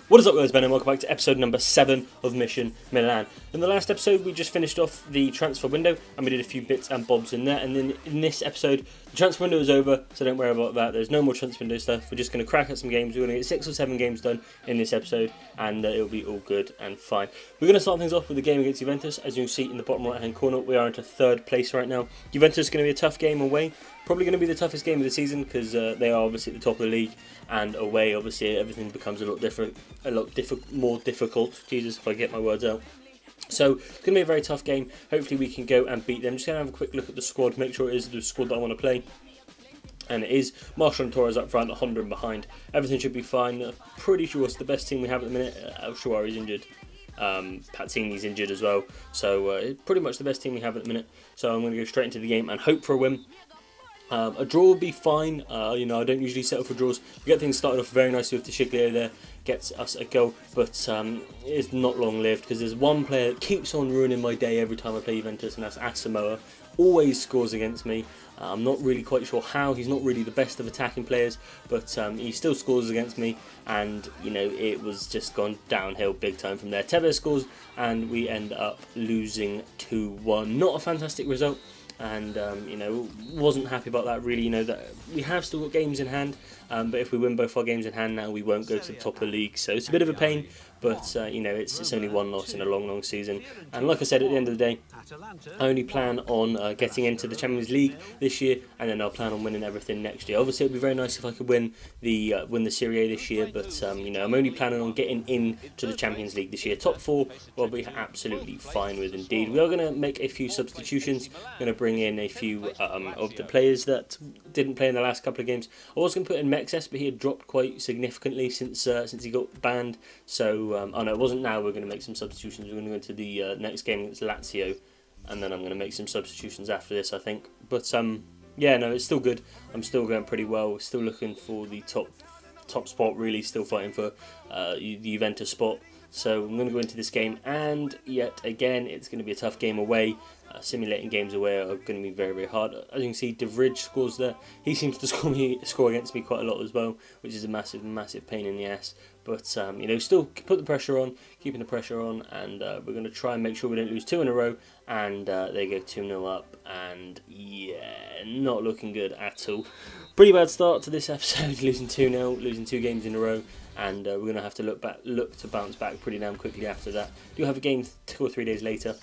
What is up guys, Ben, and welcome back to episode number 7 of Mission Milan. In the last episode we just finished off the transfer window and we did a few bits and bobs in there, and then in this episode the transfer window is over, so don't worry about that. There's no more transfer window stuff. We're just going to crack at some games. We're going to get 6 or 7 games done in this episode and it'll be all good and fine. We're going to start things off with the game against Juventus. As you can see in the bottom right hand corner, we are into 3rd place right now. Juventus is going to be a tough game away. Probably going to be the toughest game of the season because they are obviously at the top of the league, and away obviously everything becomes a lot more difficult. Jesus, if I get my words out. So it's going to be a very tough game. Hopefully we can go and beat them. Just going to have a quick look at the squad, make sure it is the squad that I want to play. And it is Marshall and Torres up front, Honda in behind. Everything should be fine. Pretty sure it's the best team we have at the minute. El is injured. Pazzini's injured as well. So pretty much the best team we have at the minute. So I'm going to go straight into the game and hope for a win. A draw would be fine. I don't usually settle for draws. We get things started off very nicely with De Sciglio there, gets us a goal, but it's not long lived because there's one player that keeps on ruining my day every time I play Juventus, and that's Asamoah. Always scores against me. I'm not really quite sure how. He's not really the best of attacking players, but he still scores against me, and it was just gone downhill big time from there. Tevez scores and we end up losing 2-1. Not a fantastic result. And wasn't happy about that really. That we have still got games in hand, but if we win both our games in hand now, we won't go to the top of the league. So it's a bit of a pain, but it's only one loss in a long season. And like I said, at the end of the day, I only plan on getting into the Champions League this year, and then I'll plan on winning everything next year. Obviously, it would be very nice if I could win the Serie A this year, but I'm only planning on getting into the Champions League this year. Top 4 will be absolutely fine with indeed. We are going to make a few substitutions. We're going to bring in a few of the players that didn't play in the last couple of games. I was going to put in Mexes, but he had dropped quite significantly since he got banned. So no, it wasn't now. We're going to make some substitutions. We're going to go into the next game against Lazio, and then I'm going to make some substitutions after this, I think. But yeah, no, it's still good. I'm still going pretty well. Still looking for the top spot. Really, still fighting for the Juventus spot. So I'm going to go into this game, and yet again, it's going to be a tough game away. Simulating games away are going to be very hard. As you can see, De Vrij scores there. He seems to score against me quite a lot as well, which is a massive pain in the ass. But still put the pressure on, keeping the pressure on, and we're going to try and make sure we don't lose 2 in a row. And they go 2-0 up, and yeah, not looking good at all. Pretty bad start to this episode, losing 2-0, losing 2 games in a row. And we're going to have to look to bounce back pretty damn quickly after that. Do have a game 2 or 3 days later.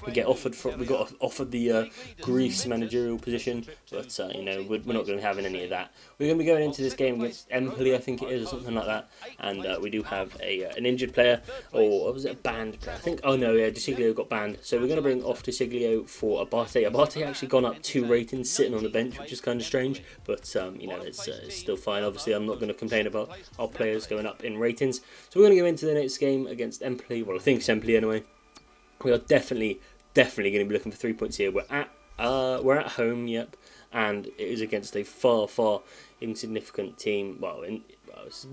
We got offered the Greece managerial position, but we're not going to be having any of that. We're going to be going into this game against Empoli, I think it is, or something like that. And we do have an injured player, or was it a banned player? I think. Oh no, yeah, De Sciglio got banned. So we're going to bring off De Sciglio for Abate. Abate actually gone up 2 ratings, sitting on the bench, which is kind of strange. But it's still fine. Obviously, I'm not going to complain about our players going up in ratings. So we're going to go into the next game against Empoli. Well, I think it's Empoli anyway. We are definitely going to be looking for 3 points here. We're at home, yep, and it is against a far insignificant team. Well, they're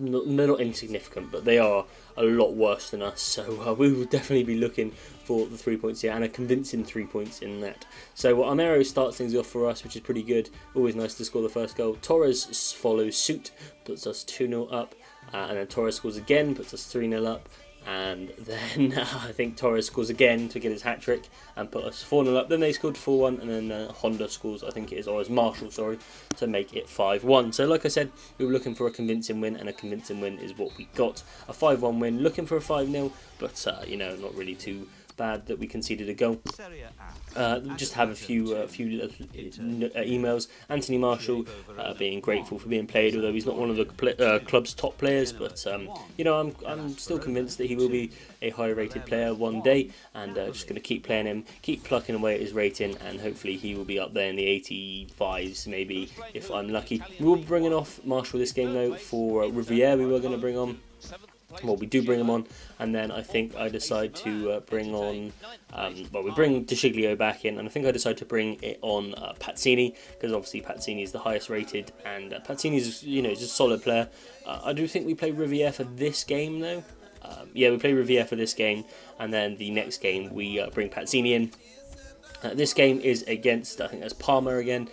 not insignificant, but they are a lot worse than us. So we will definitely be looking for the 3 points here, and a convincing 3 points in that. So Armero starts things off for us, which is pretty good. Always nice to score the first goal. Torres follows suit, puts us 2-0 up, and then Torres scores again, puts us 3-0 up. And then I think Torres scores again to get his hat-trick and put us 4-0 up. Then they scored 4-1, and then Honda scores, I think it is, or is Marshall, sorry, to make it 5-1. So like I said, we were looking for a convincing win, and a convincing win is what we got. A 5-1 win, looking for a 5-0, but not really too bad that we conceded a goal. Just have a few emails. Anthony Marshall being grateful for being played, although he's not one of the club's top players, but I'm still convinced that he will be a high-rated player one day, and just going to keep playing him, keep plucking away at his rating, and hopefully he will be up there in the 85s maybe if I'm lucky. We will be bringing off Marshall this game though for Riviere. We were going to bring on. Well, we do bring him on, and then I think I decide to bring on, we bring De Sciglio back in, and I think I decide to bring it on Pazzini, because obviously Pazzini is the highest rated, and Pazzini is, is a solid player. I do think we play Riviere for this game though. Yeah, we play Riviere for this game, and then the next game we bring Pazzini in. This game is against, I think that's Parma again.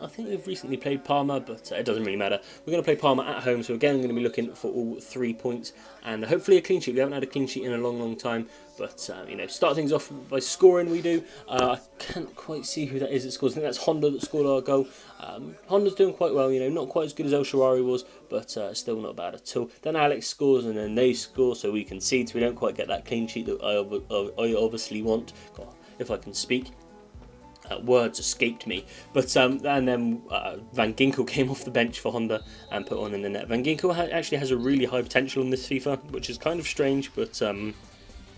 I think we've recently played Parma, but it doesn't really matter. We're going to play Parma at home, so again, I'm going to be looking for all 3 points and hopefully a clean sheet. We haven't had a clean sheet in a long time, but you know, start things off by scoring. We do. I can't quite see who that is that scores. I think that's Honda that scored our goal. Honda's doing quite well, you know, not quite as good as El Shaarawy was, but still not bad at all. Then Alex scores, and then they score, so we concede. So we don't quite get that clean sheet that I obviously want. God, if I can speak. Words escaped me, but and then Van Ginkel came off the bench for Honda and put on in the net. Van Ginkel actually has a really high potential in this FIFA, which is kind of strange, but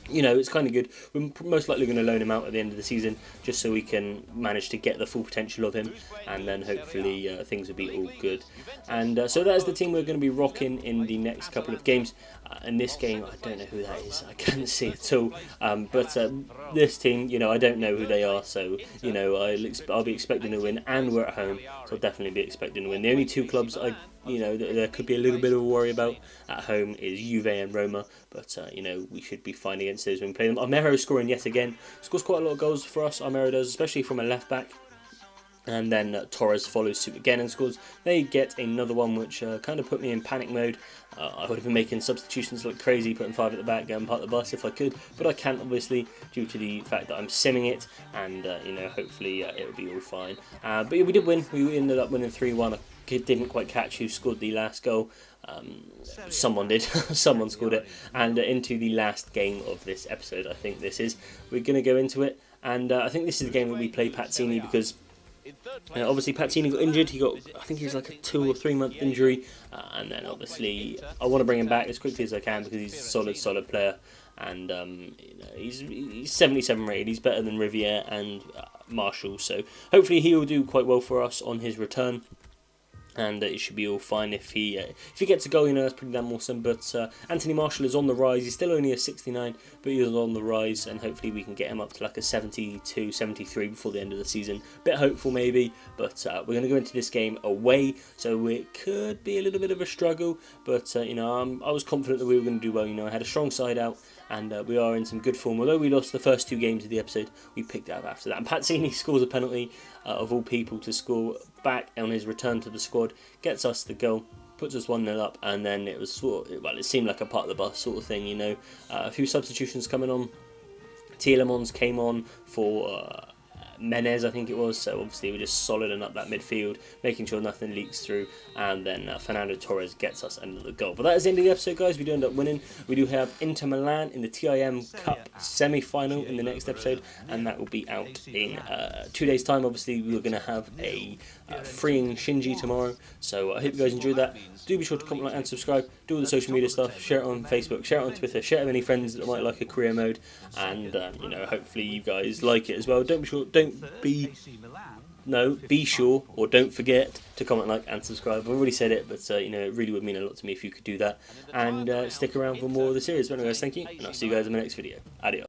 you know, it's kind of good. We're most likely going to loan him out at the end of the season, just so we can manage to get the full potential of him, and then hopefully things will be all good. And so that is the team we're going to be rocking in the next couple of games. In this game, I don't know who that is. I can't see it at all. But this team, you know, I don't know who they are, so you know, I'll be expecting to win, and we're at home, so I'll definitely be expecting to win. The only two clubs you know, there could be a little bit of a worry about at home is Juve and Roma, but you know, we should be fine against those when we play them. Armero scoring yet again, scores quite a lot of goals for us. Armero does, especially from a left back. And then Torres follows suit again and scores. They get another one, which kind of put me in panic mode. I would have been making substitutions like crazy, putting 5 at the back, getting part of the bus if I could, but I can't, obviously, due to the fact that I'm simming it, and you know, hopefully it'll be all fine. But yeah, we did win. We ended up winning 3-1. I didn't quite catch who scored the last goal. Someone did. Someone scored it. And into the last game of this episode, I think this is. We're going to go into it, and I think this is the game that we play Pazzini, because obviously Pazzini got injured. I think he was like a 2 or 3 month injury, and then obviously I want to bring him back as quickly as I can because he's a solid player, and you know, he's 77 rated. He's better than Riviere and Marshall, so hopefully he will do quite well for us on his return. And it should be all fine if he gets a goal, you know, that's pretty damn awesome. But Anthony Marshall is on the rise. He's still only a 69, but he's on the rise, and hopefully we can get him up to like a 72, 73 before the end of the season. Bit hopeful maybe, but we're going to go into this game away, so it could be a little bit of a struggle. But you know, I was confident that we were going to do well. You know, I had a strong side out, and we are in some good form. Although we lost the first 2 games of the episode, we picked it up after that. And Pazzini scores a penalty, of all people to score back on his return to the squad, gets us the goal, puts us 1-0 up, and then it was it seemed like a part of the bus sort of thing, you know. A few substitutions coming on. Tielemans came on for Menez, I think it was, so obviously we're just soliding up that midfield, making sure nothing leaks through, and then Fernando Torres gets us another goal. But that is the end of the episode, guys. We do end up winning. We do have Inter Milan in the TIM Cup semi-final in the next episode, and that will be out in 2 days' time. Obviously, we're going to have a freeing Shinji tomorrow, so I hope you guys enjoyed that. Do be sure to comment, like, and subscribe. Do all the social media stuff. Share it on Facebook, share it on Twitter, share it with any friends that might like a career mode, and you know, hopefully you guys like it as well. Be sure or don't forget to comment, like, and subscribe. I've already said it, but you know, it really would mean a lot to me if you could do that, and stick around for more of the series. But anyway, guys, thank you, and I'll see you guys in the next video. Adios.